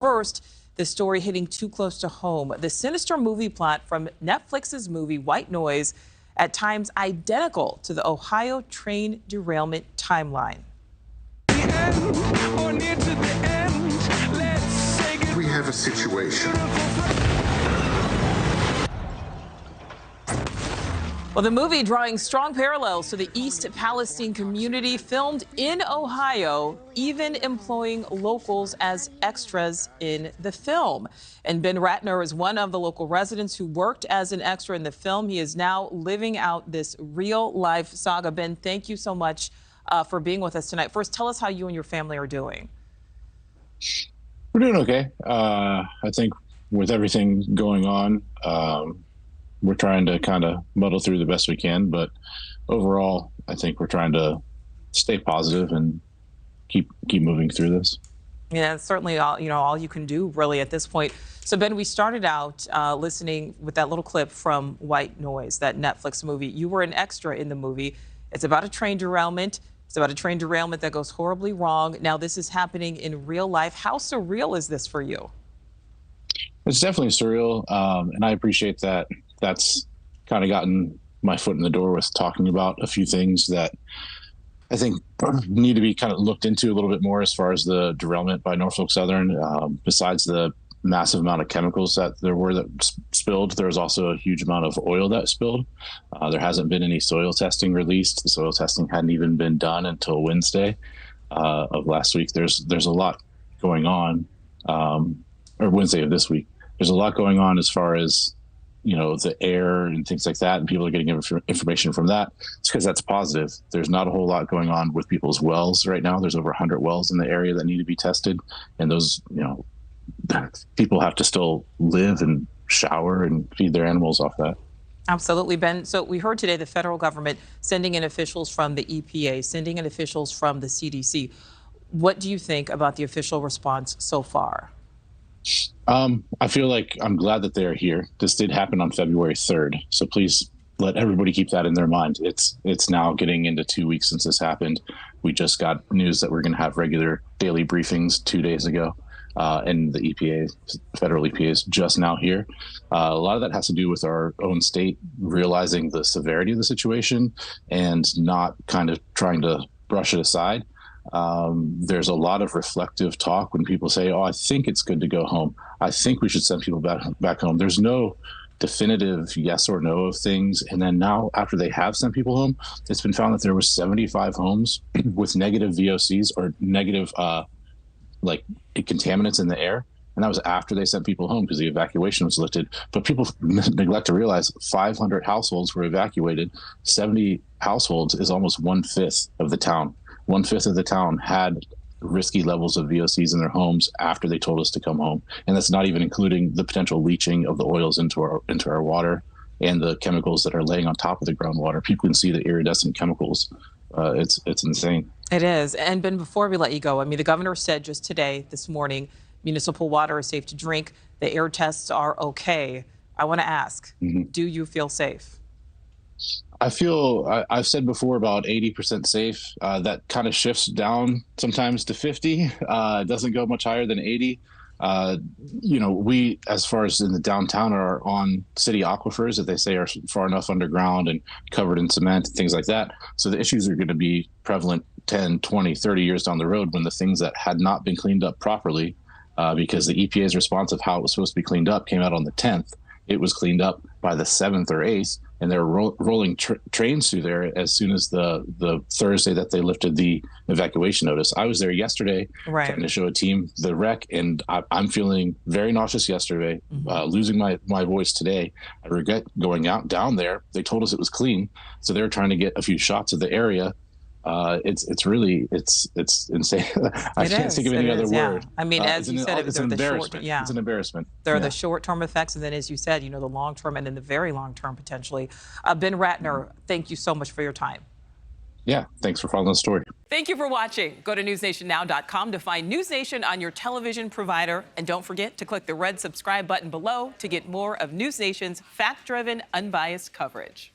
First, the story hitting too close to home. The sinister movie plot from Netflix's movie White Noise, at times identical to the Ohio train derailment timeline. We have a situation. Well, the movie drawing strong parallels to the East Palestine community, filmed in Ohio, even employing locals as extras in the film. And Ben Ratner is one of the local residents who worked as an extra in the film. He is now living out this real-life saga. Ben, thank you so much for being with us tonight. First, tell us how you and your family are doing. We're doing okay. I think with everything going on, we're trying to kind of muddle through the best we can, but overall, I think we're trying to stay positive and keep moving through this. Yeah, it's certainly all you can do really at this point. So Ben, we started out listening with that little clip from White Noise, that Netflix movie. You were an extra in the movie. It's about a train derailment. It's about a train derailment that goes horribly wrong. Now this is happening in real life. How surreal is this for you? It's definitely surreal, and I appreciate that. That's kind of gotten my foot in the door with talking about a few things that I think need to be kind of looked into a little bit more as far as the derailment by Norfolk Southern. Besides the massive amount of chemicals that there were that spilled, there was also a huge amount of oil that spilled. There hasn't been any soil testing released. The soil testing hadn't even been done until Wednesday of last week. There's a lot going on, or Wednesday of this week. There's a lot going on as far as the air and things like that, and people are getting information from that. It's because that's positive. There's not a whole lot going on with people's wells right now. There's over 100 wells in the area that need to be tested, and those, people have to still live and shower and feed their animals off that. Absolutely, Ben. So we heard today the federal government sending in officials from the EPA, sending in officials from the CDC. What do you think about the official response so far? I feel like I'm glad that they're here. This did happen on February 3rd. So please let everybody keep that in their mind. It's now getting into 2 weeks since this happened. We just got news that we're going to have regular daily briefings 2 days ago. And the EPA, federal EPA, is just now here. A lot of that has to do with our own state realizing the severity of the situation and not kind of trying to brush it aside. There's a lot of reflective talk when people say, oh, I think it's good to go home. I think we should send people back home. There's no definitive yes or no of things. And then now, after they have sent people home, it's been found that there were 75 homes with negative VOCs or negative contaminants in the air. And that was after they sent people home because the evacuation was lifted. But people neglect to realize 500 households were evacuated. 70 households is almost 1/5 of the town. 1/5 of the town had risky levels of VOCs in their homes after they told us to come home. And that's not even including the potential leaching of the oils into our water and the chemicals that are laying on top of the groundwater. People can see the iridescent chemicals. It's insane. It is. And Ben, before we let you go, the governor said just today, this morning, municipal water is safe to drink. The air tests are okay. I want to ask, do you feel safe? I've said before about 80% safe. That kind of shifts down sometimes to 50. It doesn't go much higher than 80. We, as far as in the downtown, are on city aquifers that they say are far enough underground and covered in cement, things like that. So the issues are going to be prevalent 10, 20, 30 years down the road when the things that had not been cleaned up properly, because the EPA's response of how it was supposed to be cleaned up came out on the 10th. It was cleaned up by the 7th or 8th. And they were rolling trains through there as soon as the Thursday that they lifted the evacuation notice. I was there yesterday trying to show a team the wreck, and I'm feeling very nauseous yesterday, losing my voice today. I regret going down there. They told us it was clean, so they were trying to get a few shots of the area. It's insane. I can't think of any other word. As you said, it's an embarrassment. It's an embarrassment. There are the short-term effects, and then, as you said, the long-term, and then the very long-term potentially. Ben Ratner, thank you so much for your time. Yeah, thanks for following the story. Thank you for watching. Go to newsnationnow.com to find NewsNation on your television provider, and don't forget to click the red subscribe button below to get more of NewsNation's fact-driven, unbiased coverage.